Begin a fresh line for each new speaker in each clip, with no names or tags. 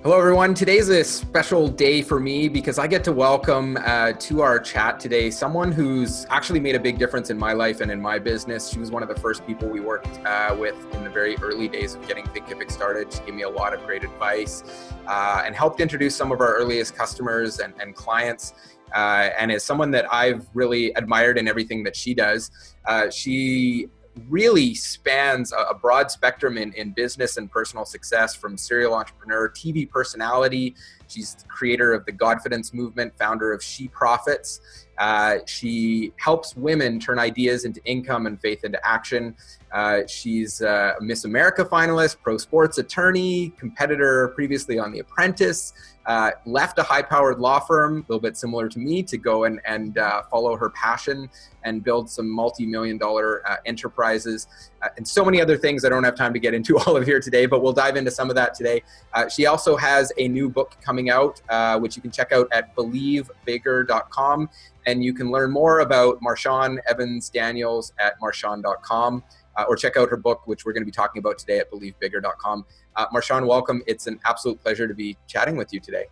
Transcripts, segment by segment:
Hello, everyone. Today's a special day for me because I get to welcome to our chat today someone who's actually made a big difference in my life and in my business. She was one of the first people we worked with in the very early days of getting Thinkific started. She gave me a lot of great advice and helped introduce some of our earliest customers and clients. And is someone that I've really admired in everything that she does. She really spans a broad spectrum in business and personal success, from serial entrepreneur, TV personality. She's the creator of the Godfidence movement, founder of She Profits. She helps women turn ideas into income and faith into action. She's a Miss America finalist, pro sports attorney, competitor previously on The Apprentice, left a high-powered law firm, a little bit similar to me, to go and follow her passion and build some multi-million-dollar enterprises, and so many other things I don't have time to get into all of here today, but we'll dive into some of that today. She also has a new book coming out, which you can check out at believebigger.com, and you can learn more about Marshawn Evans Daniels at marshawn.com, or check out her book, which we're going to be talking about today, at believebigger.com. Marshawn, welcome. It's an absolute pleasure to be chatting with you today.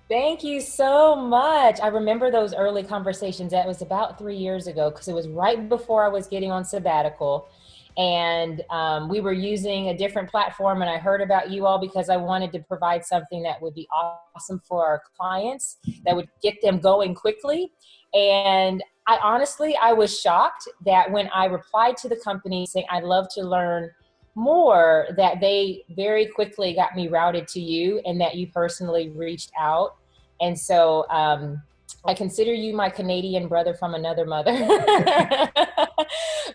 Thank you so much. I remember those early conversations. That was about 3 years ago, because it was right before I was getting on sabbatical. And we were using a different platform, and I heard about you all because I wanted to provide something that would be awesome for our clients, that would get them going quickly. And I was shocked that when I replied to the company saying I'd love to learn more, that they very quickly got me routed to you, and that you personally reached out. And so I consider you my Canadian brother from another mother.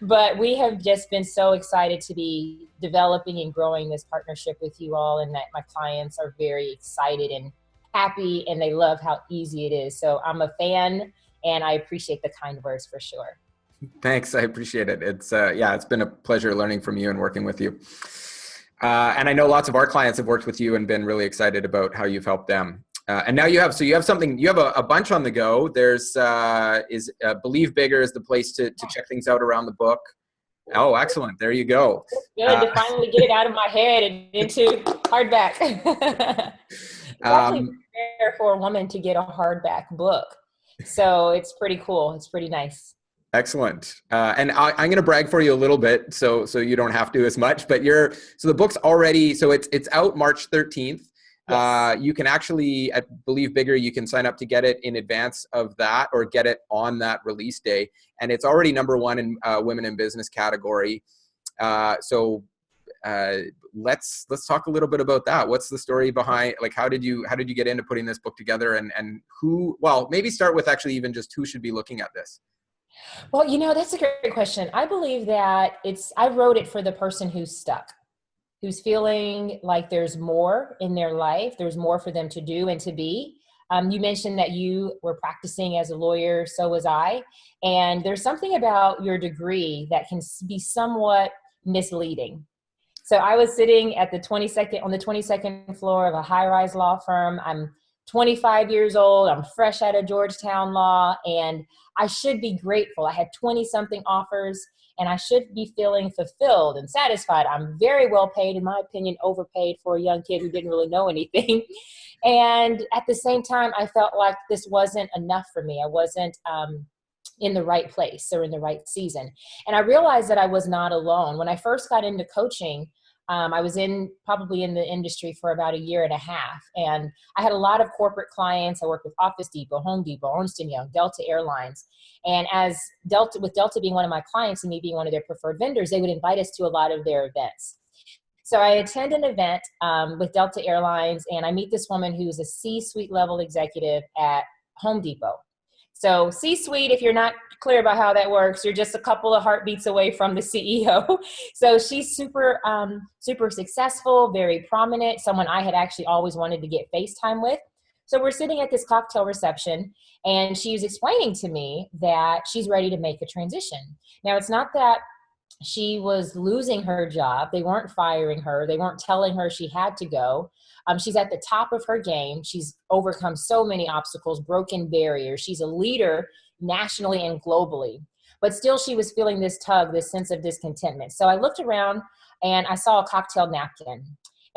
But we have just been so excited to be developing and growing this partnership with you all, and that my clients are very excited and happy, and they love how easy it is. So I'm a fan, and I appreciate the kind words for sure.
Thanks. I appreciate it. It's been a pleasure learning from you and working with you. And I know lots of our clients have worked with you and been really excited about how you've helped them. And now you have a bunch on the go. There's Believe Bigger is the place to check things out around the book. Oh, excellent. There you go.
Good to finally get it out of my head and into hardback. It's actually rare for a woman to get a hardback book. So it's pretty cool. It's pretty nice.
Excellent. And I'm going to brag for you a little bit, so you don't have to as much, but the book's already, so it's out March 13th. Yes. You can actually, at Believe Bigger, you can sign up to get it in advance of that, or get it on that release day. And it's already #1 in women in business category. Let's talk a little bit about that. What's the story behind, how did you get into putting this book together, and who, well, maybe start with actually even just who should be looking at this?
Well, that's a great question. I believe that I wrote it for the person who's stuck, who's feeling like there's more in their life. There's more for them to do and to be. You mentioned that you were practicing as a lawyer. So was I. And there's something about your degree that can be somewhat misleading. So I was sitting on the 22nd floor of a high-rise law firm. I'm 25 years old. I'm fresh out of Georgetown Law, and I should be grateful. I had 20-something offers, and I should be feeling fulfilled and satisfied. I'm very well paid, in my opinion, overpaid for a young kid who didn't really know anything. And at the same time, I felt like this wasn't enough for me. I wasn't in the right place or in the right season. And I realized that I was not alone. When I first got into coaching, I was probably in the industry for about 1.5 years, and I had a lot of corporate clients. I worked with Office Depot, Home Depot, Ernst & Young, Delta Airlines. And with Delta being one of my clients and me being one of their preferred vendors, they would invite us to a lot of their events. So I attend an event with Delta Airlines, and I meet this woman who's a C-suite level executive at Home Depot. So C-suite, if you're not clear about how that works, you're just a couple of heartbeats away from the CEO. So she's super successful, very prominent, someone I had actually always wanted to get FaceTime with. So we're sitting at this cocktail reception, and she's explaining to me that she's ready to make a transition. Now, it's not that she was losing her job. They weren't firing her. They weren't telling her she had to go. She's at the top of her game. She's overcome so many obstacles, broken barriers. She's a leader nationally and globally. But still, she was feeling this tug, this sense of discontentment. So I looked around and I saw a cocktail napkin.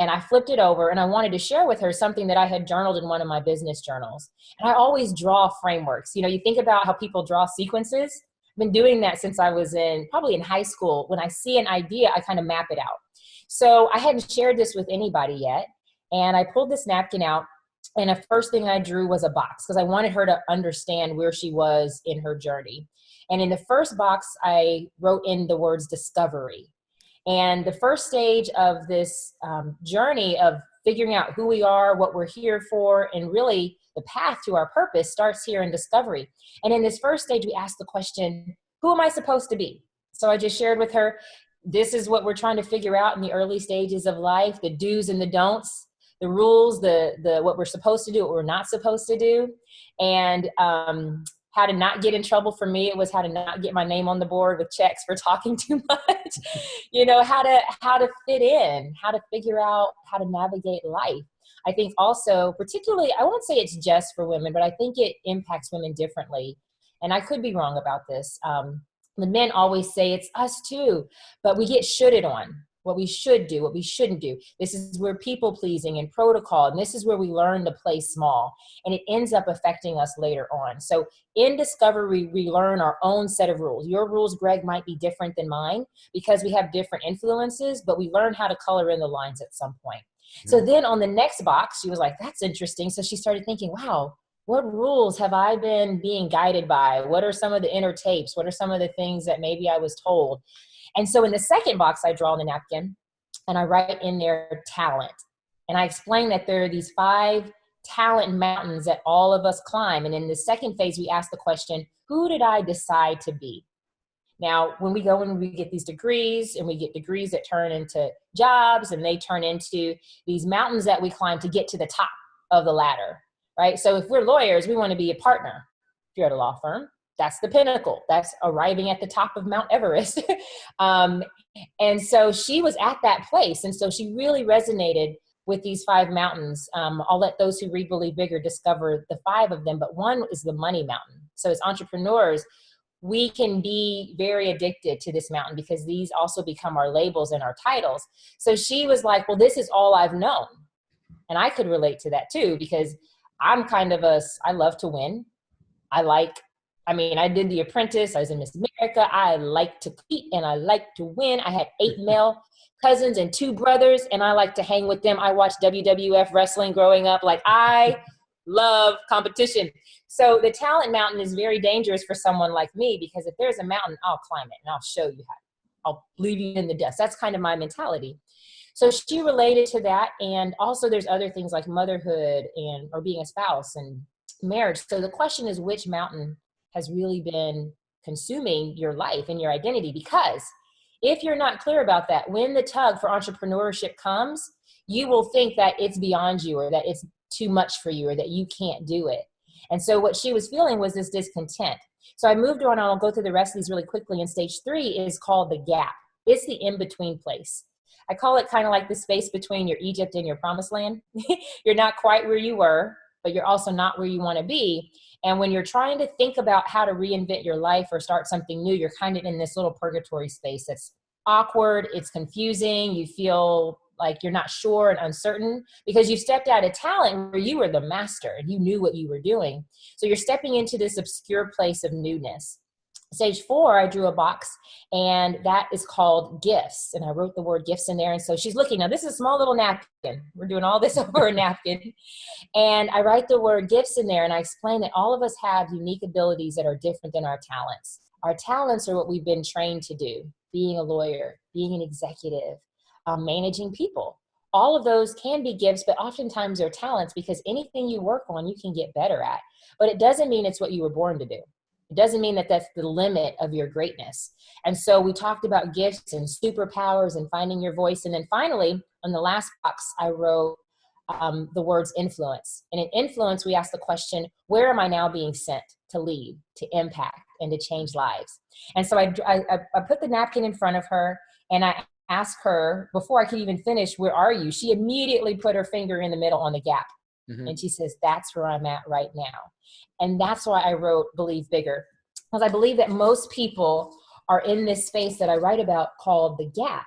And I flipped it over and I wanted to share with her something that I had journaled in one of my business journals. And I always draw frameworks. You know, you think about how people draw sequences. I've been doing that since I was probably in high school. When I see an idea, I kind of map it out. So I hadn't shared this with anybody yet. And I pulled this napkin out, and the first thing I drew was a box because I wanted her to understand where she was in her journey. And in the first box, I wrote in the words discovery. And the first stage of this journey of figuring out who we are, what we're here for, and really the path to our purpose starts here in discovery. And in this first stage, we ask the question, who am I supposed to be? So I just shared with her, this is what we're trying to figure out in the early stages of life, the do's and the don'ts, the rules, the what we're supposed to do, what we're not supposed to do, and how to not get in trouble. For me, it was how to not get my name on the board with checks for talking too much. You know, how to fit in, how to figure out how to navigate life. I think also, particularly, I won't say it's just for women, but I think it impacts women differently. And I could be wrong about this. The men always say it's us too, but we get shoulded on what we should do, what we shouldn't do. This is where people pleasing and protocol, and this is where we learn to play small, and it ends up affecting us later on. So in discovery, we learn our own set of rules. Your rules, Greg, might be different than mine because we have different influences, but we learn how to color in the lines at some point. So then on the next box, she was like, that's interesting. So she started thinking, wow, what rules have I been being guided by? What are some of the inner tapes? What are some of the things that maybe I was told? And so in the second box, I draw on the napkin and I write in there talent. And I explain that there are these 5 talent mountains that all of us climb. And in the second phase, we ask the question, who did I decide to be? Now, when we go and we get these degrees, and we get degrees that turn into jobs, and they turn into these mountains that we climb to get to the top of the ladder, right? So if we're lawyers, we want to be a partner. If you're at a law firm, that's the pinnacle. That's arriving at the top of Mount Everest. And so she was at that place. And so she really resonated with these 5 mountains. I'll let those who read Believe Bigger discover the 5 of them, but one is the money mountain. So as entrepreneurs, we can be very addicted to this mountain because these also become our labels and our titles. So she was like, well, this is all I've known. And I could relate to that too, because I'm kind of I love to win. I did The Apprentice. I was in Miss America. I like to compete and I like to win. I had 8 male cousins and 2 brothers, and I like to hang with them. I watched WWF wrestling growing up. Like, I love competition. So the talent mountain is very dangerous for someone like me, because if there's a mountain, I'll climb it and I'll show you how. I'll leave you in the dust. That's kind of my mentality. So she related to that. And also there's other things like motherhood or being a spouse and marriage. So the question is, which mountain has really been consuming your life and your identity? Because if you're not clear about that, when the tug for entrepreneurship comes, you will think that it's beyond you, or that it's too much for you, or that you can't do it. And so what she was feeling was this discontent. So I moved on, and I'll go through the rest of these really quickly. And stage 3 is called the gap. It's the in-between place. I call it kind of like the space between your Egypt and your promised land. You're not quite where you were, but you're also not where you want to be. And when you're trying to think about how to reinvent your life or start something new, you're kind of in this little purgatory space that's awkward. It's confusing. You feel like you're not sure and uncertain because you stepped out of talent where you were the master and you knew what you were doing. So you're stepping into this obscure place of newness. Stage 4, I drew a box, and that is called gifts. And I wrote the word gifts in there. And so she's looking. Now, this is a small little napkin. We're doing all this over a napkin. And I write the word gifts in there, and I explain that all of us have unique abilities that are different than our talents. Our talents are what we've been trained to do: being a lawyer, being an executive, managing people. All of those can be gifts, but oftentimes they're talents, because anything you work on, you can get better at. But it doesn't mean it's what you were born to do. It doesn't mean that that's the limit of your greatness. And so we talked about gifts and superpowers and finding your voice. And then finally, on the last box, I wrote the words influence. And in influence, we asked the question, where am I now being sent to lead, to impact, and to change lives? And so I put the napkin in front of her, and I asked her, before I could even finish, where are you? She immediately put her finger in the middle on the gap. Mm-hmm. And she says, that's where I'm at right now. And that's why I wrote Believe Bigger, because I believe that most people are in this space that I write about called the gap.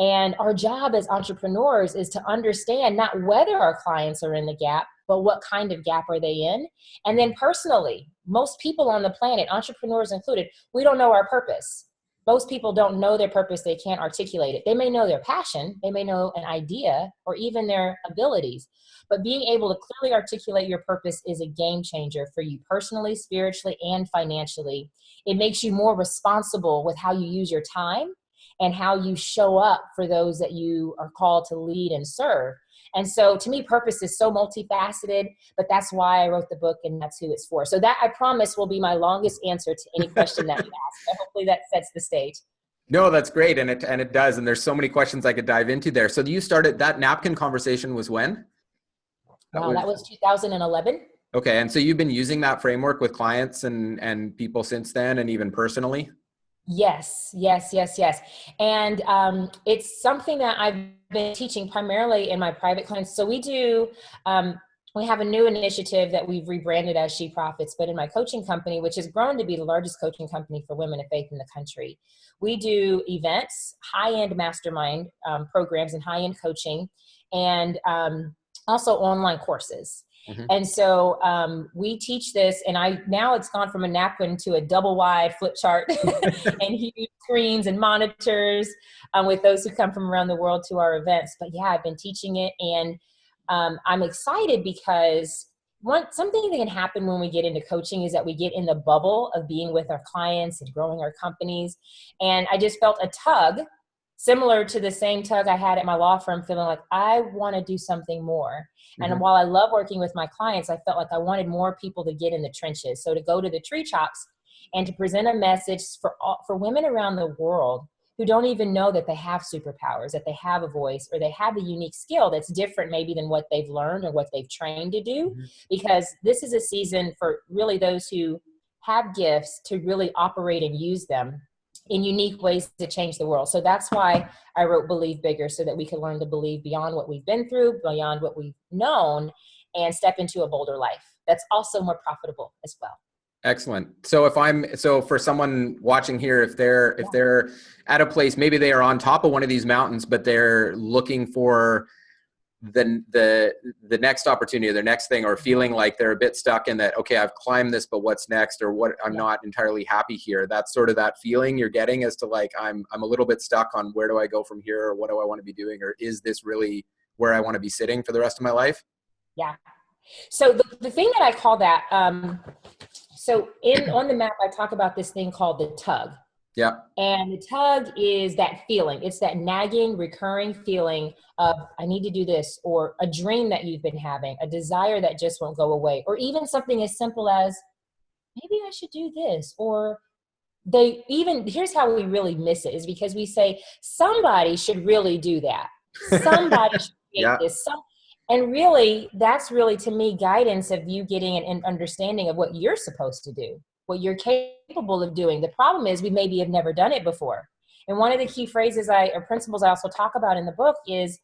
And our job as entrepreneurs is to understand not whether our clients are in the gap, but what kind of gap are they in? And then personally, most people on the planet, entrepreneurs included, we don't know our purpose. Most people don't know their purpose. They can't articulate it. They may know their passion. They may know an idea or even their abilities. But being able to clearly articulate your purpose is a game changer for you personally, spiritually, and financially. It makes you more responsible with how you use your time and how you show up for those that you are called to lead and serve. And so to me, purpose is so multifaceted, but that's why I wrote the book and that's who it's for. So that, I promise, will be my longest answer to any question that you ask. So hopefully that sets the stage.
No, that's great. And it does. And there's so many questions I could dive into there. So you started, that napkin conversation was when?
That was 2011.
Okay. And so you've been using that framework with clients and people since then, and even personally?
Yes. And it's something that I've been teaching primarily in my private clients. So we have a new initiative that we've rebranded as She Profits, but in my coaching company, which has grown to be the largest coaching company for women of faith in the country, we do events, high-end mastermind programs and high-end coaching, and also online courses. Mm-hmm. And so we teach this, and now it's gone from a napkin to a double wide flip chart and huge screens and monitors with those who come from around the world to our events. But yeah, I've been teaching it, and I'm excited because something that can happen when we get into coaching is that we get in the bubble of being with our clients and growing our companies. And I just felt a tug, similar to the same tug I had at my law firm, feeling like I want to do something more. Mm-hmm. And while I love working with my clients, I felt like I wanted more people to get in the trenches. So to go to the tree tops and to present a message for women around the world who don't even know that they have superpowers, that they have a voice, or they have a unique skill that's different maybe than what they've learned or what they've trained to do. Mm-hmm. Because this is a season for really those who have gifts to really operate and use them in unique ways to change the world. So that's why I wrote Believe Bigger, so that we can learn to believe beyond what we've been through, beyond what we've known, and step into a bolder life that's also more profitable as well.
Excellent. So for someone watching here, if they're at a place, maybe they are on top of one of these mountains, but they're looking for the next opportunity, their next thing, or feeling like they're a bit stuck in that, okay, I've climbed this, but what's next? Or what, I'm not entirely happy here. That's sort of that feeling you're getting as to like, I'm a little bit stuck on where do I go from here? Or what do I want to be doing? Or is this really where I want to be sitting for the rest of my life?
Yeah. So the thing that I call that, on the map, I talk about this thing called the tug.
Yeah.
And the tug is that feeling. It's that nagging, recurring feeling of, I need to do this, or a dream that you've been having, a desire that just won't go away, or even something as simple as, maybe I should do this. Or here's how we really miss it, is because we say, somebody should really do that. Somebody should create this. And really, that's really, to me, guidance of you getting an understanding of what you're supposed to do, what you're capable of doing. The problem is we maybe have never done it before. And one of the key phrases or principles I also talk about in the book is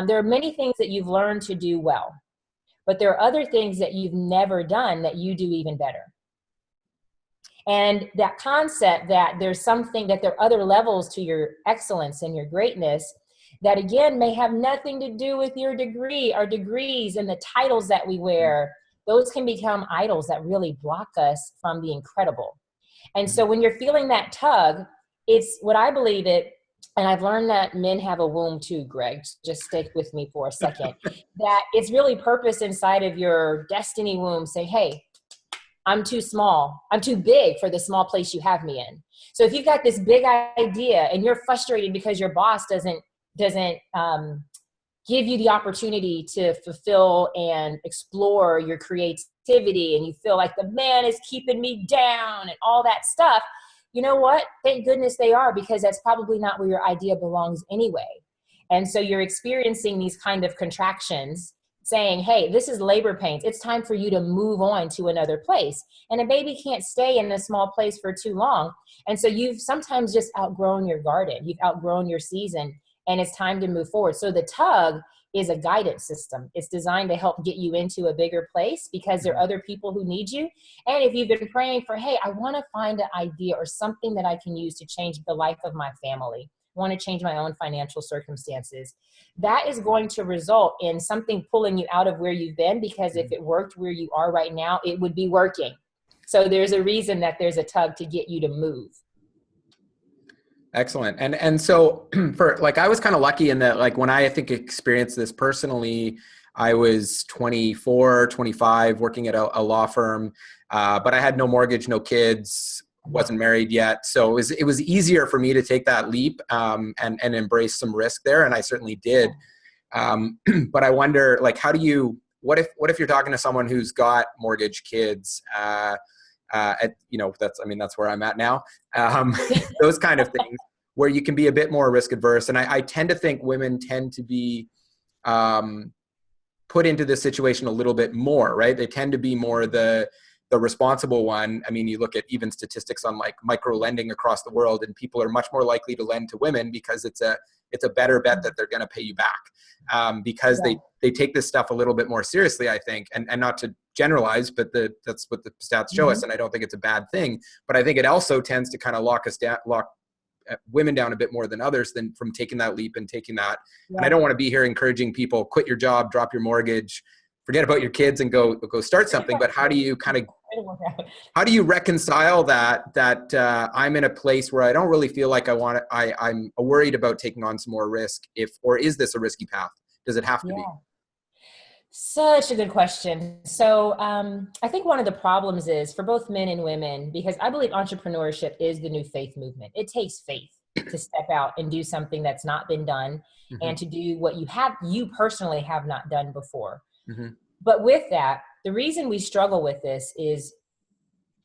there are many things that you've learned to do well, but there are other things that you've never done that you do even better. And that concept that there are other levels to your excellence and your greatness that, again, may have nothing to do with your degree. Our degrees and the titles that we wear, those can become idols that really block us from the incredible. And so when you're feeling that tug, it's what I believe it, and I've learned that men have a womb too, Greg, just stick with me for a second, that it's really purpose inside of your destiny womb saying, hey, I'm too small. I'm too big for the small place you have me in. So if you've got this big idea and you're frustrated because your boss doesn't give you the opportunity to fulfill and explore your creativity, and you feel like the man is keeping me down and all that stuff, you know what? Thank goodness they are, because that's probably not where your idea belongs anyway. And so you're experiencing these kind of contractions saying, hey, this is labor pains. It's time for you to move on to another place. And a baby can't stay in a small place for too long. And so you've sometimes just outgrown your garden. You've outgrown your season. And it's time to move forward. So the tug is a guidance system. It's designed to help get you into a bigger place because there are other people who need you. And if you've been praying for, hey, I want to find an idea or something that I can use to change the life of my family, want to change my own financial circumstances. That is going to result in something pulling you out of where you've been, because if it worked where you are right now, it would be working. So there's a reason that there's a tug to get you to move.
Excellent. And so for like, I was kind of lucky in that, like, when I think experienced this personally, I was 24, 25, working at a law firm, but I had no mortgage, no kids, wasn't married yet. So it was easier for me to take that leap and embrace some risk there. And I certainly did. But I wonder, like, what if you're talking to someone who's got mortgage, kids, that's where I'm at now. Those kind of things where you can be a bit more risk adverse. And I tend to think women tend to be put into this situation a little bit more, right? They tend to be more the responsible one. I mean, you look at even statistics on like micro lending across the world, and people are much more likely to lend to women because it's a better bet that they're going to pay you back, because they take this stuff a little bit more seriously, I think, and not to generalize, but that's what the stats show us. And I don't think it's a bad thing, but I think it also tends to kind of lock women down a bit more than others than from taking that leap and taking that. And I don't want to be here encouraging people, quit your job, drop your mortgage, forget about your kids and go start something. But how do you reconcile that I'm in a place where I don't really feel like I'm worried about taking on some more risk, or is this a risky path? Does it have to be?
Such a good question. So I think one of the problems is for both men and women, because I believe entrepreneurship is the new faith movement. It takes faith to step out and do something that's not been done, and to do what you personally have not done before. But with that, the reason we struggle with this is,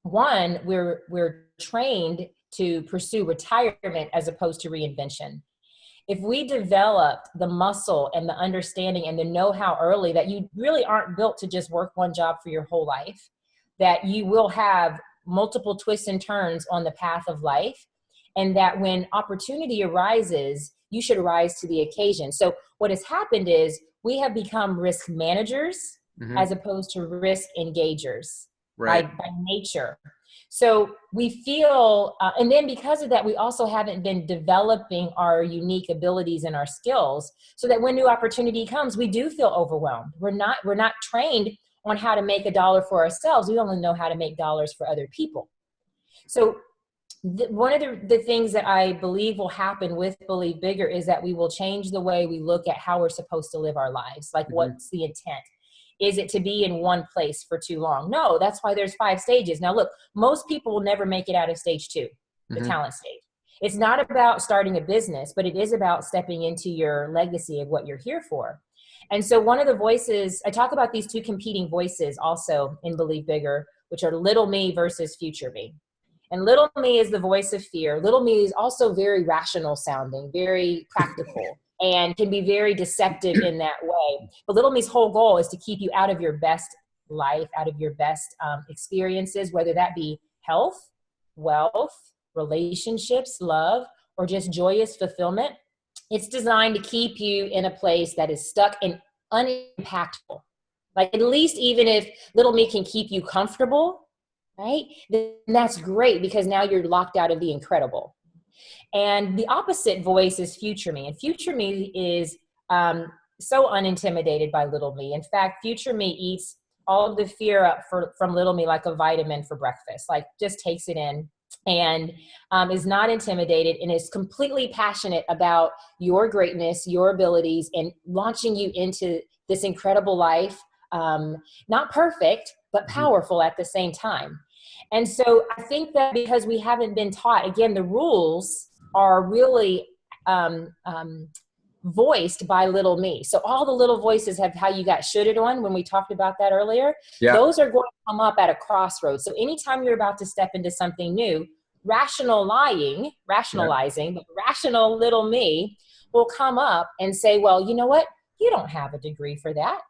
one, we're trained to pursue retirement as opposed to reinvention. If we developed the muscle and the understanding and the know-how early that you really aren't built to just work one job for your whole life, that you will have multiple twists and turns on the path of life, and that when opportunity arises, you should rise to the occasion. So what has happened is we have become risk managers as opposed to risk engagers by nature. So we feel, and then because of that, we also haven't been developing our unique abilities and our skills, so that when new opportunity comes, we do feel overwhelmed. We're not trained on how to make $1 for ourselves. We only know how to make dollars for other people. So one of the things that I believe will happen with Believe Bigger is that we will change the way we look at how we're supposed to live our lives. Like, what's the intent? Is it to be in one place for too long? No, that's why there's 5 stages. Now look, most people will never make it out of stage 2, the talent stage. It's not about starting a business, but it is about stepping into your legacy of what you're here for. And so one of the voices, I talk about these 2 competing voices also in Believe Bigger, which are little me versus future me. And little me is the voice of fear. Little me is also very rational sounding, very practical, and can be very deceptive in that way. But little me's whole goal is to keep you out of your best life, out of your best experiences, whether that be health, wealth, relationships, love, or just joyous fulfillment. It's designed to keep you in a place that is stuck and unimpactful. Like, at least even if little me can keep you comfortable, right, then that's great, because now you're locked out of the incredible. And the opposite voice is future me. And future me is so unintimidated by little me. In fact, future me eats all of the fear up from little me like a vitamin for breakfast, like just takes it in, and is not intimidated, and is completely passionate about your greatness, your abilities, and launching you into this incredible life. Not perfect, but powerful at the same time. And so I think that because we haven't been taught, again, the rules are really voiced by little me. So all the little voices have how you got shoulded on when we talked about that earlier. Yeah. Those are going to come up at a crossroads. So anytime you're about to step into something new, rationalizing, but rational little me will come up and say, well, you know what? You don't have a degree for that.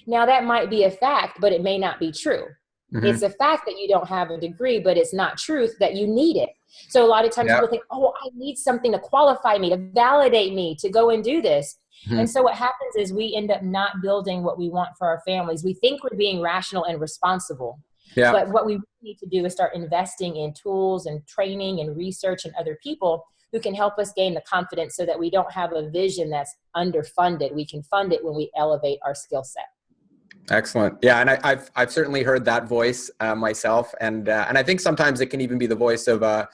Now that might be a fact, but it may not be true. It's a fact that you don't have a degree, but it's not truth that you need it. So a lot of times people think, oh, I need something to qualify me, to validate me, to go and do this. And so what happens is we end up not building what we want for our families. We think we're being rational and responsible. But what we need to do is start investing in tools and training and research and other people, who can help us gain the confidence so that we don't have a vision that's underfunded. We can fund it when we elevate our skill set.
Excellent. Yeah, and I've certainly heard that voice myself, and I think sometimes it can even be the voice of a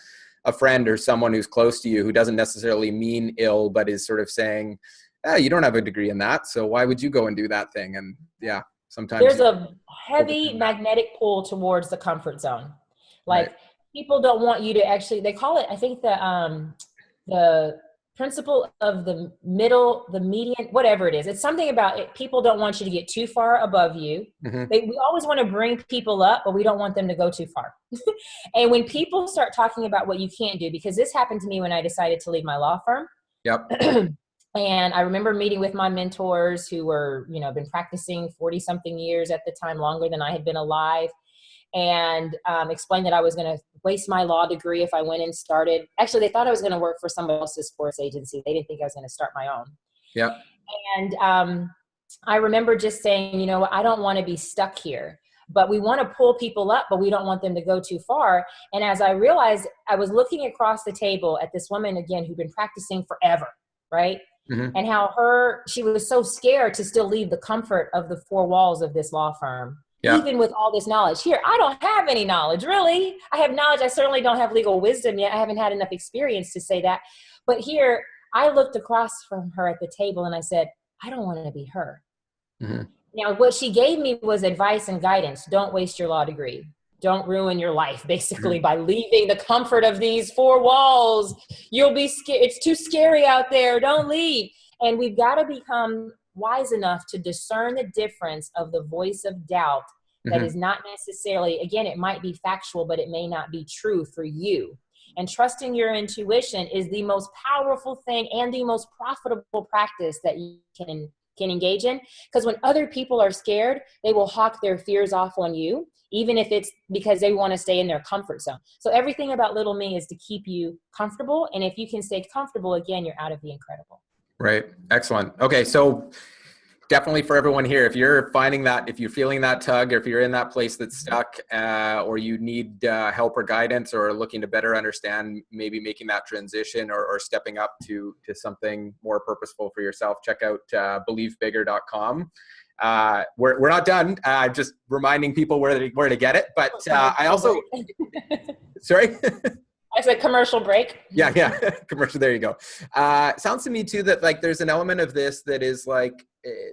friend or someone who's close to you who doesn't necessarily mean ill, but is sort of saying, you don't have a degree in that, so why would you go and do that thing? And yeah, sometimes
there's a heavy magnetic pull towards the comfort zone. Like right. People don't want you to actually, they call it, I think the principle of the middle, the median, whatever it is. It's something about it. People don't want you to get too far above you. Mm-hmm. We always want to bring people up, but we don't want them to go too far. And when people start talking about what you can't do, because this happened to me when I decided to leave my law firm. Yep. And I remember meeting with my mentors who were, been practicing 40 something years at the time, longer than I had been alive, and explained that I was going to waste my law degree if I went and started. Actually, they thought I was going to work for somebody else's sports agency. They didn't think I was going to start my own. Yeah. And I remember just saying, I don't want to be stuck here, but we want to pull people up, but we don't want them to go too far. And as I realized, I was looking across the table at this woman, again, who'd been practicing forever, right? Mm-hmm. And how she was so scared to still leave the comfort of the four walls of this law firm. Yeah. Even with all this knowledge here, I don't have any knowledge, really. I have knowledge. I certainly don't have legal wisdom yet. I haven't had enough experience to say that. But here, I looked across from her at the table and I said, I don't want to be her. Mm-hmm. Now, what she gave me was advice and guidance. Don't waste your law degree. Don't ruin your life, basically, by leaving the comfort of these four walls. You'll be scared. It's too scary out there. Don't leave. And we've got to become wise enough to discern the difference of the voice of doubt that is not necessarily, again, it might be factual, but it may not be true for you. And trusting your intuition is the most powerful thing and the most profitable practice that you can engage in. Because when other people are scared, they will hawk their fears off on you, even if it's because they want to stay in their comfort zone. So everything about Little Me is to keep you comfortable. And if you can stay comfortable, again, you're out of the incredible.
Right. Excellent. Okay. So definitely for everyone here, if you're feeling that tug, or if you're in that place that's stuck, or you need help or guidance, or looking to better understand, maybe making that transition or stepping up to something more purposeful for yourself, check out believebigger.com. We're not done. Just reminding people where to get it. But I also, sorry.
I said commercial break.
Yeah. Commercial. There you go. Sounds to me too that there's an element of this that is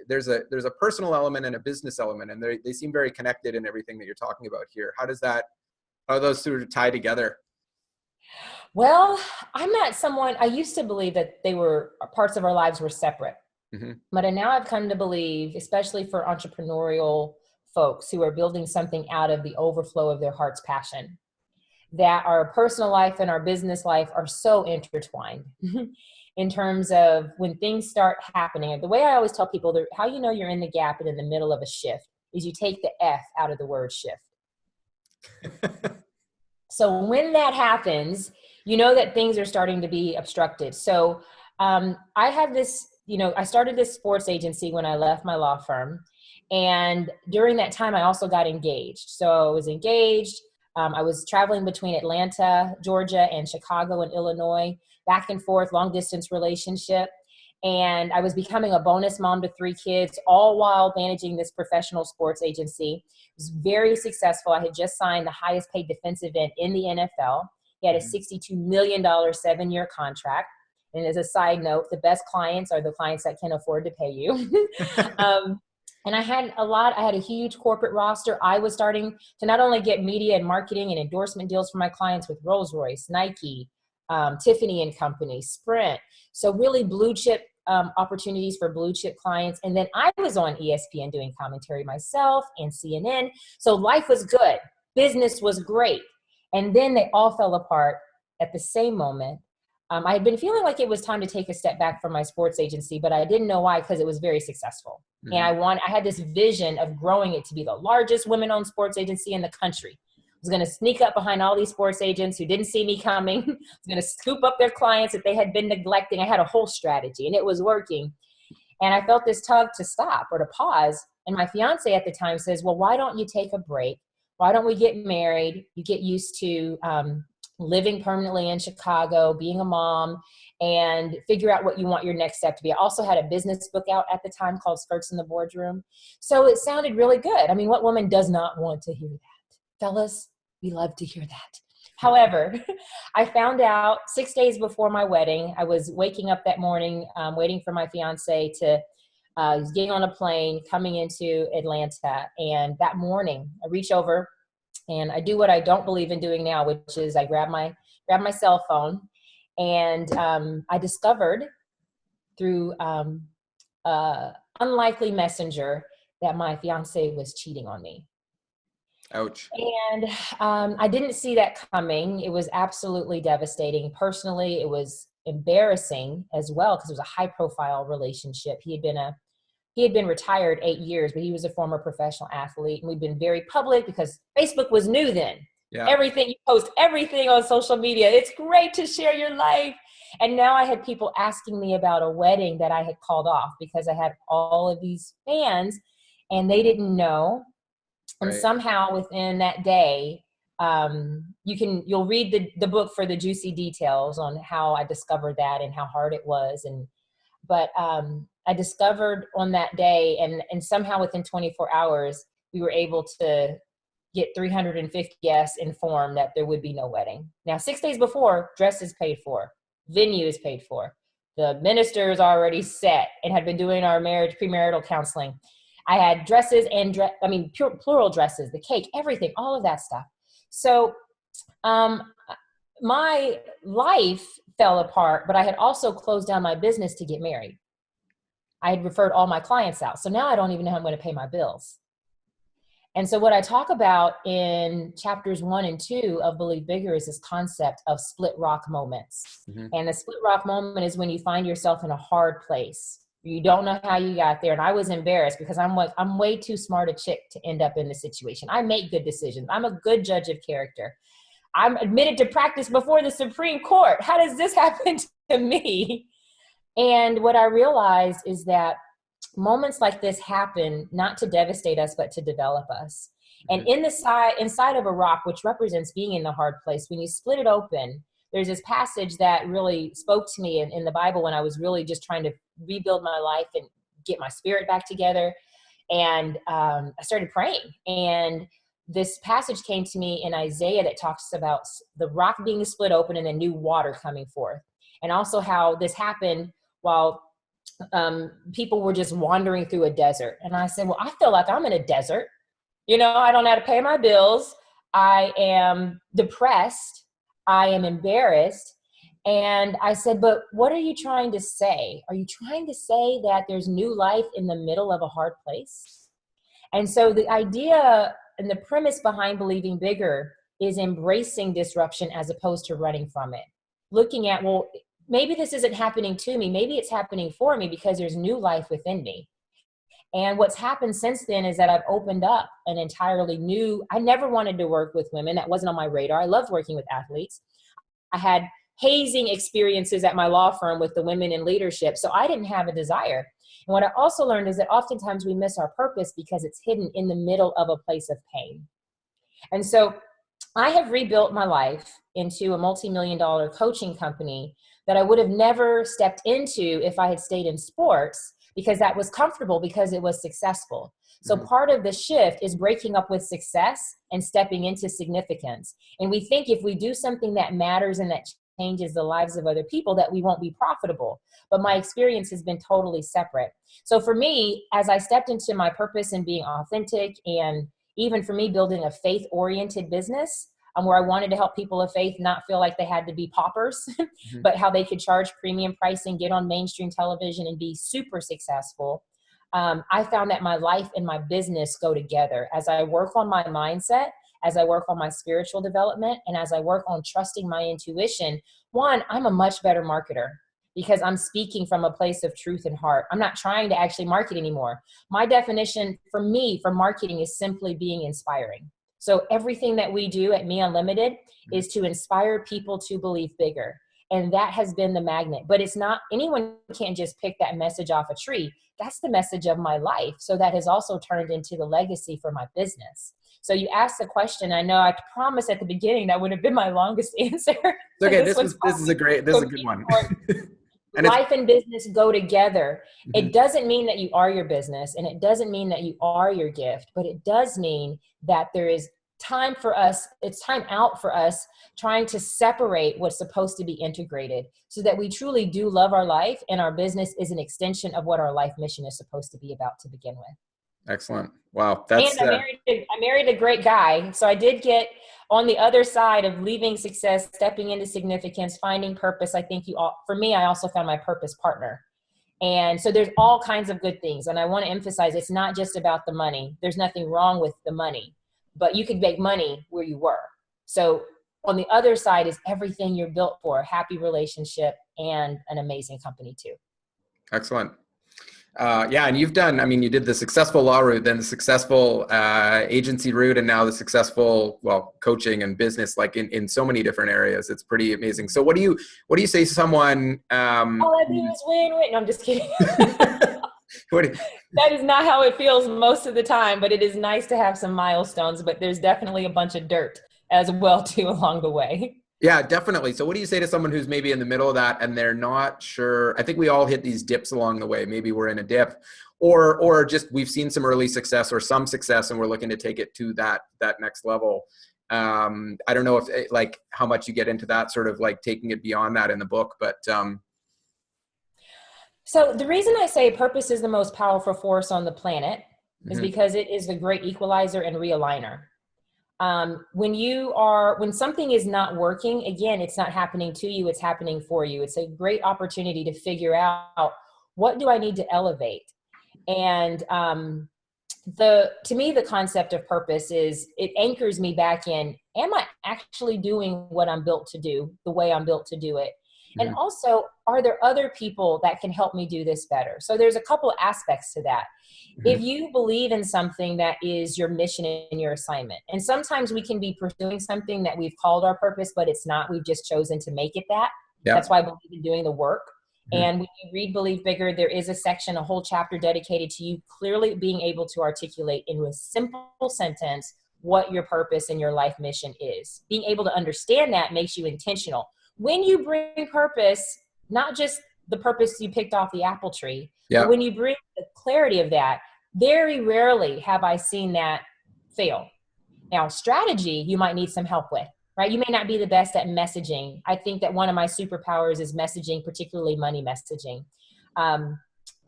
there's a personal element and a business element, and they seem very connected in everything that you're talking about here. How are those sort of tie together?
Well, I'm not someone, I used to believe that parts of our lives were separate. Mm-hmm. But now I've come to believe, especially for entrepreneurial folks who are building something out of the overflow of their heart's passion, that our personal life and our business life are so intertwined in terms of when things start happening. The way I always tell people, how you know you're in the gap and in the middle of a shift is you take the F out of the word shift. So when that happens, you know that things are starting to be obstructed. So I had this, I started this sports agency when I left my law firm. And during that time, I also got engaged. So I was engaged. I was traveling between Atlanta, Georgia, and Chicago and Illinois, back and forth, long distance relationship. And I was becoming a bonus mom to 3 kids, all while managing this professional sports agency. It was very successful. I had just signed the highest paid defensive end in the NFL. He had a $62 million 7-year contract. And as a side note, the best clients are the clients that can afford to pay you. And I had a huge corporate roster. I was starting to not only get media and marketing and endorsement deals for my clients with Rolls-Royce, Nike, Tiffany and Company, Sprint. So really blue chip opportunities for blue chip clients. And then I was on ESPN doing commentary myself and CNN. So life was good. Business was great. And then they all fell apart at the same moment. I had been feeling like it was time to take a step back from my sports agency, but I didn't know why, because it was very successful. Mm-hmm. And I had this vision of growing it to be the largest women-owned sports agency in the country. I was going to sneak up behind all these sports agents who didn't see me coming. I was going to scoop up their clients that they had been neglecting. I had a whole strategy, and it was working. And I felt this tug to stop or to pause. And my fiance at the time says, well, why don't you take a break? Why don't we get married? You get used to living permanently in Chicago, being a mom, and figure out what you want your next step to be. I also had a business book out at the time called Skirts in the Boardroom. So it sounded really good. I mean, what woman does not want to hear that? Fellas, we love to hear that. However, I found out 6 days before my wedding. I was waking up that morning, waiting for my fiance to getting on a plane, coming into Atlanta. And that morning, I reach over and I do what I don't believe in doing now, which is I grab my cell phone, and I discovered through unlikely messenger that my fiance was cheating on me.
Ouch.
And I didn't see that coming. It was absolutely devastating. Personally, it was embarrassing as well because it was a high profile relationship. He had been retired 8 years, but he was a former professional athlete. And we've been very public because Facebook was new then.
Yeah.
Everything, you post everything on social media. It's great to share your life. And now I had people asking me about a wedding that I had called off because I had all of these fans and they didn't know. And
Right.
somehow within that day, you'll read the book for the juicy details on how I discovered that and how hard it was. But I discovered on that day, and somehow within 24 hours, we were able to get 350 guests informed that there would be no wedding. Now, 6 days before, dress is paid for, venue is paid for, the minister is already set and had been doing our marriage premarital counseling. I had dresses and plural dresses, the cake, everything, all of that stuff. So my life fell apart, but I had also closed down my business to get married. I had referred all my clients out. So now I don't even know how I'm going to pay my bills. And so what I talk about in chapters 1 and 2 of Believe Bigger is this concept of split rock moments. Mm-hmm. And the split rock moment is when you find yourself in a hard place. You don't know how you got there. And I was embarrassed because I'm way too smart a chick to end up in this situation. I make good decisions. I'm a good judge of character. I'm admitted to practice before the Supreme Court. How does this happen to me? And what I realized is that moments like this happen not to devastate us, but to develop us. And inside of a rock, which represents being in the hard place, when you split it open, there's this passage that really spoke to me in the Bible when I was really just trying to rebuild my life and get my spirit back together. And I started praying. And this passage came to me in Isaiah that talks about the rock being split open and then new water coming forth. And also how this happened while people were just wandering through a desert. And I said, well, I feel like I'm in a desert. You know, I don't know how to pay my bills. I am depressed. I am embarrassed. And I said, but what are you trying to say? Are you trying to say that there's new life in the middle of a hard place? And so the idea and the premise behind Believing Bigger is embracing disruption as opposed to running from it. Looking at, well, maybe this isn't happening to me. Maybe it's happening for me because there's new life within me. And what's happened since then is that I've opened up an entirely new, I never wanted to work with women. That wasn't on my radar. I loved working with athletes. I had hazing experiences at my law firm with the women in leadership. So I didn't have a desire. And what I also learned is that oftentimes we miss our purpose because it's hidden in the middle of a place of pain. And so I have rebuilt my life into a multi-million-dollar coaching company that I would have never stepped into if I had stayed in sports, because that was comfortable because it was successful. So part of the shift is breaking up with success and stepping into significance. And we think if we do something that matters and that changes the lives of other people, that we won't be profitable. But my experience has been totally separate. So for me, as I stepped into my purpose and being authentic, and even for me building a faith-oriented business, where I wanted to help people of faith not feel like they had to be paupers, but how they could charge premium pricing, get on mainstream television, and be super successful. I found that my life and my business go together. As I work on my mindset, as I work on my spiritual development, and as I work on trusting my intuition, one, I'm a much better marketer because I'm speaking from a place of truth and heart. I'm not trying to actually market anymore. My definition for me for marketing is simply being inspiring. So everything that we do at Me Unlimited is to inspire people to believe bigger. And that has been the magnet. But it's not, anyone can't just pick that message off a tree. That's the message of my life. So that has also turned into the legacy for my business. So you asked the question. I know I promised at the beginning that would have been my longest answer.
Okay, this is a good one.
And life and business go together.
Mm-hmm.
It doesn't mean that you are your business, and it doesn't mean that you are your gift, but it does mean that there is time for us. It's time out for us trying to separate what's supposed to be integrated so that we truly do love our life, and our business is an extension of what our life mission is supposed to be about to begin with.
Excellent. Wow.
And I married a great guy. So I did get on the other side of leaving success, stepping into significance, finding purpose. I think for me, I also found my purpose partner. And so there's all kinds of good things. And I want to emphasize, it's not just about the money. There's nothing wrong with the money, but you could make money where you were. So on the other side is everything you're built for, a happy relationship and an amazing company too.
Excellent. Yeah. And you've done, you did the successful law route, then the successful agency route, and now the successful, coaching and business, like in so many different areas. It's pretty amazing. So what do you say to someone?
All I do is win. No, I'm just kidding. That is not how it feels most of the time, but it is nice to have some milestones, but there's definitely a bunch of dirt as well too along the way.
Yeah, definitely. So what do you say to someone who's maybe in the middle of that and they're not sure? I think we all hit these dips along the way. Maybe we're in a dip or just we've seen some early success or some success and we're looking to take it to that next level. I don't know if like how much you get into that sort of like taking it beyond that in the book, but
So the reason I say purpose is the most powerful force on the planet is
Mm-hmm.
because it is the great equalizer and realigner. When something is not working, again, it's not happening to you, it's happening for you. It's a great opportunity to figure out, what do I need to elevate? And to me, the concept of purpose is it anchors me back in, am I actually doing what I'm built to do, the way I'm built to do it?
Mm-hmm.
And also, are there other people that can help me do this better? So there's a couple of aspects to that.
Mm-hmm.
If you believe in something that is your mission and your assignment, and sometimes we can be pursuing something that we've called our purpose, but it's not, we've just chosen to make it that.
Yeah.
That's why I believe in doing the work.
Mm-hmm.
And when you read Believe Bigger, there is a section, a whole chapter dedicated to you clearly being able to articulate in a simple sentence what your purpose and your life mission is. Being able to understand that makes you intentional. When you bring purpose, not just the purpose you picked off the apple tree, but when you bring the clarity of that, very rarely have I seen that fail. Now, strategy, you might need some help with, right? You may not be the best at messaging. I think that one of my superpowers is messaging, particularly money messaging,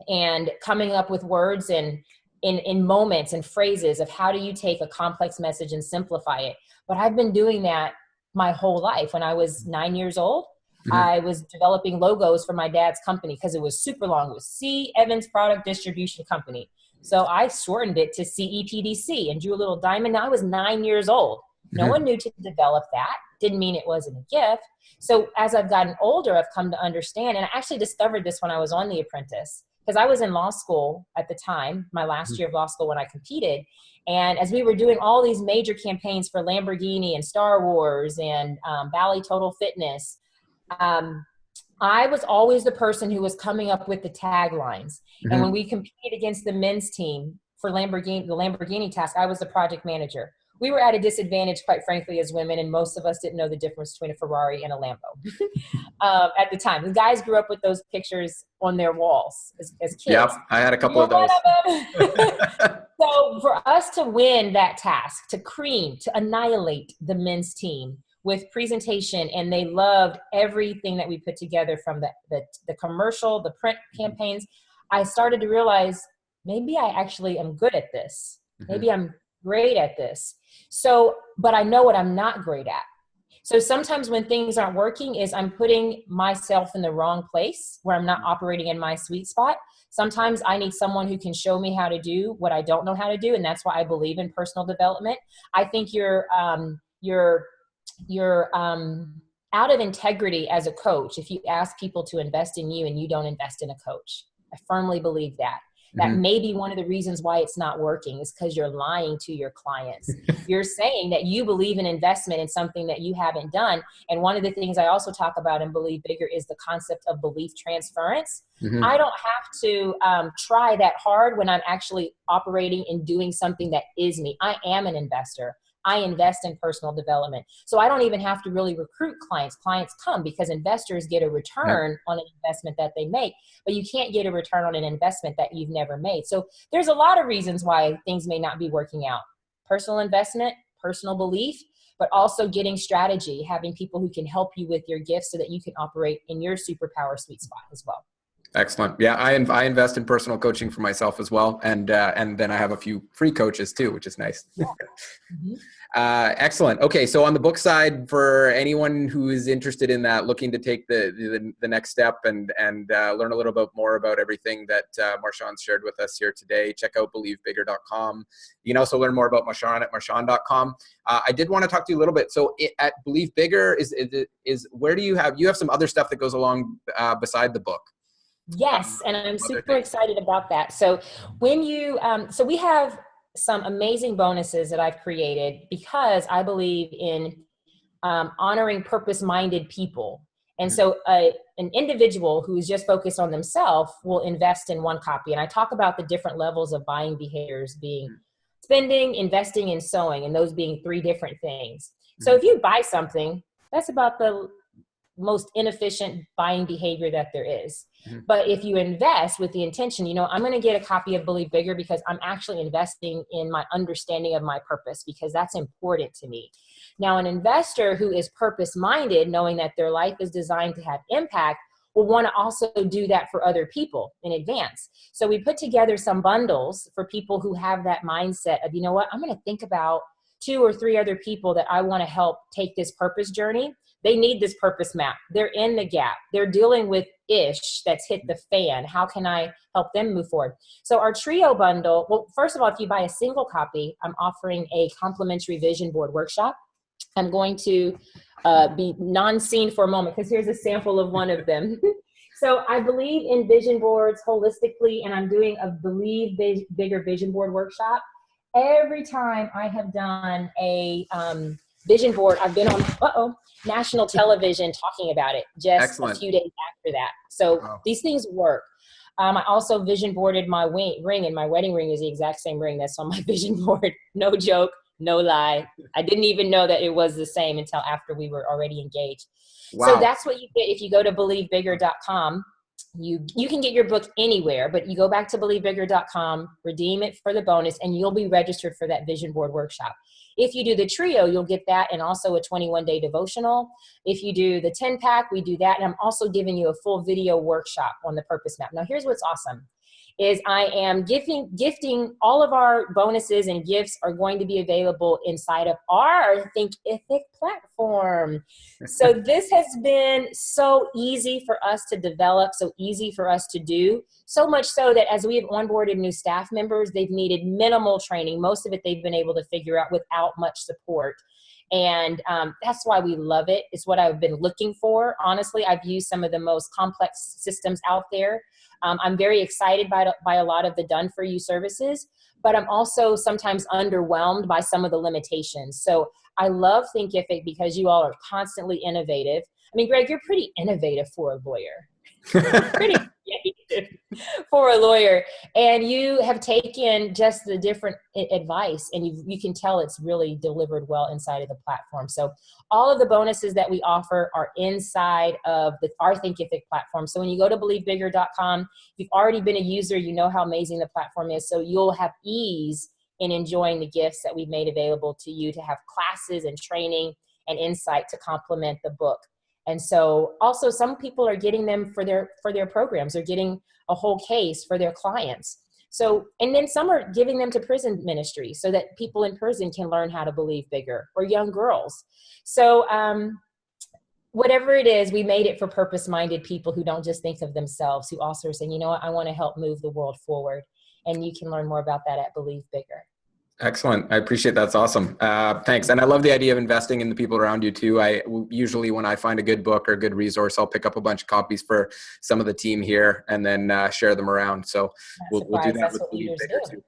and coming up with words and in moments and phrases of how do you take a complex message and simplify it. But I've been doing that my whole life. When I was 9 years old, mm-hmm. I was developing logos for my dad's company because it was super long. It was C. Evans Product Distribution Company. So I shortened it to CEPDC and drew a little diamond. Now I was 9 years old. No
Mm-hmm.
one knew to develop that. Didn't mean it wasn't a gift. So as I've gotten older, I've come to understand, and I actually discovered this when I was on The Apprentice, because I was in law school at the time, my last
Mm-hmm.
year of law school when I competed. And as we were doing all these major campaigns for Lamborghini and Star Wars and Bally Total Fitness, I was always the person who was coming up with the taglines. Mm-hmm. And when we competed against the men's team for the Lamborghini task, I was the project manager. We were at a disadvantage, quite frankly, as women, and most of us didn't know the difference between a Ferrari and a Lambo at the time. The guys grew up with those pictures on their walls as kids.
Yep, I had a couple of those.
So for us to win that task, to annihilate the men's team with presentation, and they loved everything that we put together from the commercial, the print campaigns, I started to realize maybe I actually am good at this. Mm-hmm. Maybe I'm great at this. So, but I know what I'm not great at. So sometimes when things aren't working is I'm putting myself in the wrong place where I'm not operating in my sweet spot. Sometimes I need someone who can show me how to do what I don't know how to do. And that's why I believe in personal development. I think you're out of integrity as a coach if you ask people to invest in you and you don't invest in a coach. I firmly believe that. that maybe one of the reasons why it's not working is because you're lying to your clients. You're saying that you believe in investment in something that you haven't done. And one of the things I also talk about in Believe Bigger is the concept of belief transference. I don't have to try that hard when I'm actually operating and doing something that is me. I am an investor. I invest in personal development. So I don't even have to really recruit clients. Clients come because investors get a return on an investment that they make, but you can't get a return on an investment that you've never made. So there's a lot of reasons why things may not be working out. Personal investment, personal belief, but also getting strategy, having people who can help you with your gifts so that you can operate in your superpower sweet spot as well.
Excellent. Yeah, I invest in personal coaching for myself as well, and then I have a few free coaches too, which is nice. Excellent. Okay, so on the book side, for anyone who is interested in that, looking to take the next step and learn a little bit more about everything that Marshawn shared with us here today, check out believebigger.com. You can also learn more about Marshawn at marshawn.com. I did want to talk to you a little bit. So at Believe Bigger is where do you have some other stuff that goes along beside the book?
Yes, and I'm super excited about that. So when you, so we have some amazing bonuses that I've created because I believe in honoring purpose-minded people. And so an individual who's just focused on themselves will invest in one copy. And I talk about the different levels of buying behaviors being spending, investing, and sowing, and those being 3 different things. So if you buy something, that's about the most inefficient buying behavior that there is. But if you invest with the intention, I'm going to get a copy of Believe Bigger because I'm actually investing in my understanding of my purpose because that's important to me. Now, an investor who is purpose-minded, knowing that their life is designed to have impact, will want to also do that for other people in advance. So we put together some bundles for people who have that mindset of, I'm going to think about 2 or 3 other people that I want to help take this purpose journey. They need this purpose map. They're in the gap. They're dealing with ish that's hit the fan. How can I help them move forward? So our trio bundle, well, first of all, if you buy a single copy, I'm offering a complimentary vision board workshop. I'm going to be non-seen for a moment because here's a sample of one of them. So I believe in vision boards holistically, and I'm doing a Believe Bigger vision board workshop. Every time I have done a vision board, I've been on national television talking about it just Excellent. A few days after that. So These things work. I also vision boarded my ring, and my wedding ring is the exact same ring that's on my vision board. No joke, no lie. I didn't even know that it was the same until after we were already engaged. Wow. So that's what you get if you go to believebigger.com. You can get your book anywhere, but you go back to believebigger.com, redeem it for the bonus, and you'll be registered for that vision board workshop. If you do the trio, you'll get that and also a 21-day devotional. If you do the 10-pack, we do that. And I'm also giving you a full video workshop on the purpose map. Now, here's what's awesome. Is I am gifting all of our bonuses and gifts are going to be available inside of our Thinkific platform. So this has been so easy for us to develop, so easy for us to do, so much so that as we have onboarded new staff members, they've needed minimal training. Most of it they've been able to figure out without much support. And that's why we love it. It's what I've been looking for. Honestly, I've used some of the most complex systems out there. I'm very excited by a lot of the done-for-you services, but I'm also sometimes underwhelmed by some of the limitations. So I love Thinkific because you all are constantly innovative. I mean, Greg, you're pretty innovative for a lawyer. Pretty creative for a lawyer. And you have taken just the different advice and you can tell it's really delivered well inside of the platform. So all of the bonuses that we offer are inside of our Thinkific platform. So when you go to believebigger.com, if you've already been a user, you know how amazing the platform is. So you'll have ease in enjoying the gifts that we've made available to you to have classes and training and insight to complement the book. And so also some people are getting them for their programs. They're getting a whole case for their clients. So, and then some are giving them to prison ministry so that people in prison can learn how to believe bigger, or young girls. So whatever it is, we made it for purpose-minded people who don't just think of themselves, who also are saying, you know what, I want to help move the world forward. And you can learn more about that at Believe Bigger.
Excellent. I appreciate that. That's awesome. Thanks. And I love the idea of investing in the people around you too. I usually, when I find a good book or a good resource, I'll pick up a bunch of copies for some of the team here and then share them around. So we'll do that
That's
with
what
Believe
leaders
Bigger
do.
too.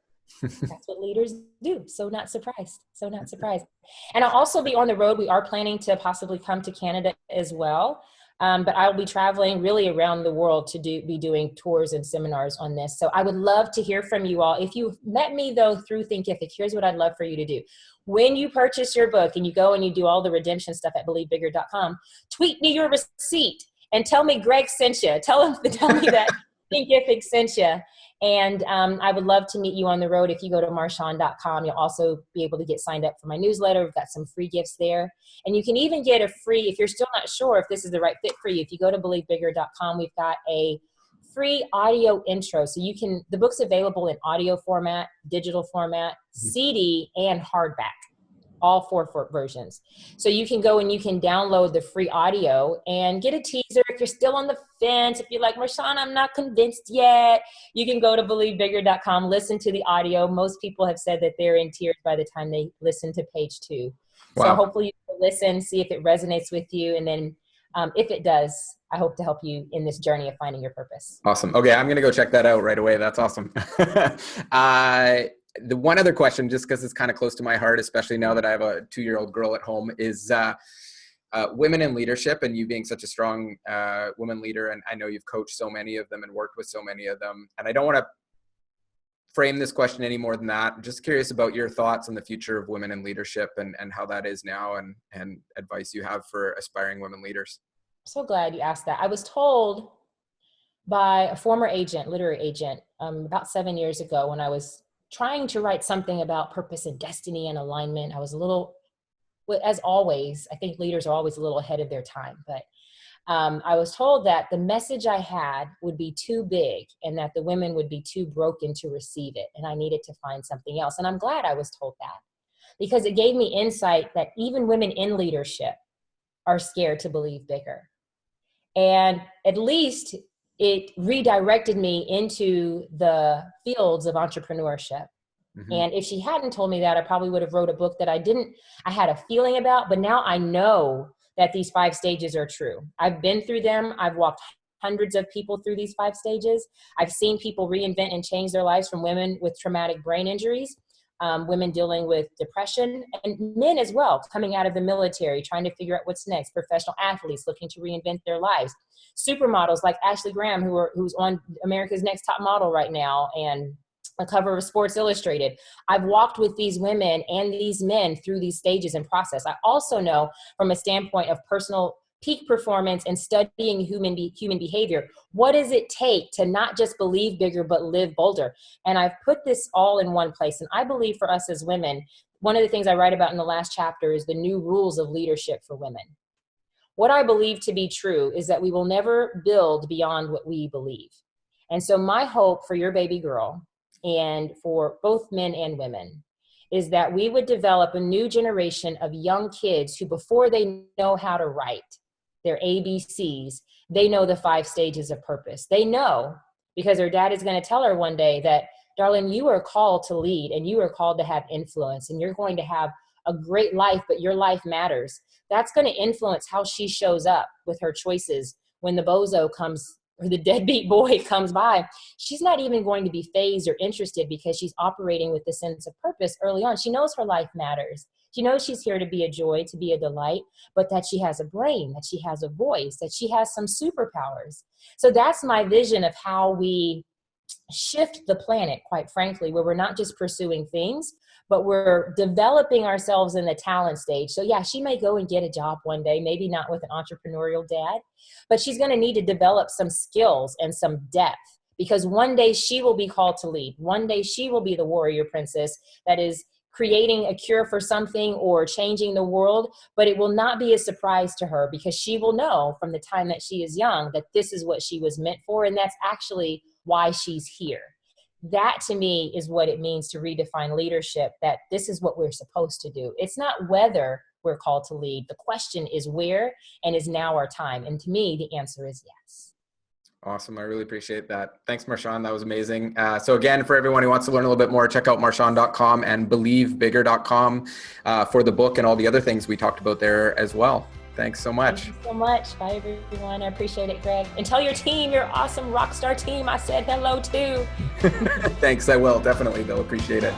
That's what leaders do. So not surprised. So not surprised. And I'll also be on the road. We are planning to possibly come to Canada as well. But I'll be traveling really around the world to be doing tours and seminars on this. So I would love to hear from you all. If you met me though through Thinkific, here's what I'd love for you to do. When you purchase your book and you go and you do all the redemption stuff at BelieveBigger.com, tweet me your receipt and tell me Greg sent you. Tell me that Thinkific sent you. And I would love to meet you on the road. If you go to Marshawn.com, you'll also be able to get signed up for my newsletter. We've got some free gifts there. And you can even get a free, if you're still not sure if this is the right fit for you, if you go to BelieveBigger.com, we've got a free audio intro. So the book's available in audio format, digital format, CD, and hardback. All four versions. So you can go and you can download the free audio and get a teaser. If you're still on the fence, if you're like, Marshawn, I'm not convinced yet, you can go to BelieveBigger.com, listen to the audio. Most people have said that they're in tears by the time they listen to page 2. Wow. So hopefully you can listen, see if it resonates with you. And then if it does, I hope to help you in this journey of finding your purpose.
Awesome. Okay. I'm going to go check that out right away. That's awesome. The one other question, just because it's kind of close to my heart, especially now that I have a 2-year-old girl at home, is women in leadership, and you being such a strong woman leader. And I know you've coached so many of them and worked with so many of them. And I don't want to frame this question any more than that. I'm just curious about your thoughts on the future of women in leadership and how that is now, and advice you have for aspiring women leaders.
I'm so glad you asked that. I was told by a former agent, literary agent, about 7 years ago, when I was trying to write something about purpose and destiny and alignment. I was a little, as always, I think leaders are always a little ahead of their time, but I was told that the message I had would be too big and that the women would be too broken to receive it. And I needed to find something else. And I'm glad I was told that, because it gave me insight that even women in leadership are scared to believe bigger. And at least it redirected me into the fields of entrepreneurship. Mm-hmm. And if she hadn't told me that, I probably would have wrote a book that I had a feeling about, but now I know that these 5 stages are true. I've been through them. I've walked hundreds of people through these 5 stages. I've seen people reinvent and change their lives, from women with traumatic brain injuries, women dealing with depression, and men as well, coming out of the military, trying to figure out what's next, professional athletes looking to reinvent their lives, supermodels like Ashley Graham, who's on America's Next Top Model right now, and a cover of Sports Illustrated. I've walked with these women and these men through these stages and process. I also know, from a standpoint of personal peak performance and studying human behavior, what does it take to not just believe bigger, but live bolder? And I've put this all in one place. And I believe for us as women, one of the things I write about in the last chapter is the new rules of leadership for women. What I believe to be true is that we will never build beyond what we believe. And so my hope for your baby girl, and for both men and women, is that we would develop a new generation of young kids who, before they know how to write their ABCs, they know the 5 stages of purpose. They know, because her dad is going to tell her one day that, darling, you are called to lead and you are called to have influence, and you're going to have a great life, but your life matters. That's going to influence how she shows up with her choices when the bozo comes, or the deadbeat boy comes by. She's not even going to be fazed or interested, because she's operating with the sense of purpose early on. She knows her life matters. She knows she's here to be a joy, to be a delight, but that she has a brain, that she has a voice, that she has some superpowers. So that's my vision of how we shift the planet, quite frankly, where we're not just pursuing things, but we're developing ourselves in the talent stage. So yeah, she may go and get a job one day, maybe not with an entrepreneurial dad, but she's going to need to develop some skills and some depth, because one day she will be called to lead. One day she will be the warrior princess that is creating a cure for something or changing the world, but it will not be a surprise to her, because she will know from the time that she is young that this is what she was meant for, and that's actually why she's here. That, to me, is what it means to redefine leadership, that this is what we're supposed to do. It's not whether we're called to lead. The question is where, and is now our time? And to me, the answer is yes.
Awesome. I really appreciate that. Thanks, Marshawn. That was amazing. So again, for everyone who wants to learn a little bit more, check out marshawn.com and believebigger.com for the book and all the other things we talked about there as well. Thanks so much.
Thank you so much. Bye, everyone. I appreciate it, Greg. And tell your team, your awesome rock star team, I said hello to.
Thanks. I will. Definitely. They'll appreciate it.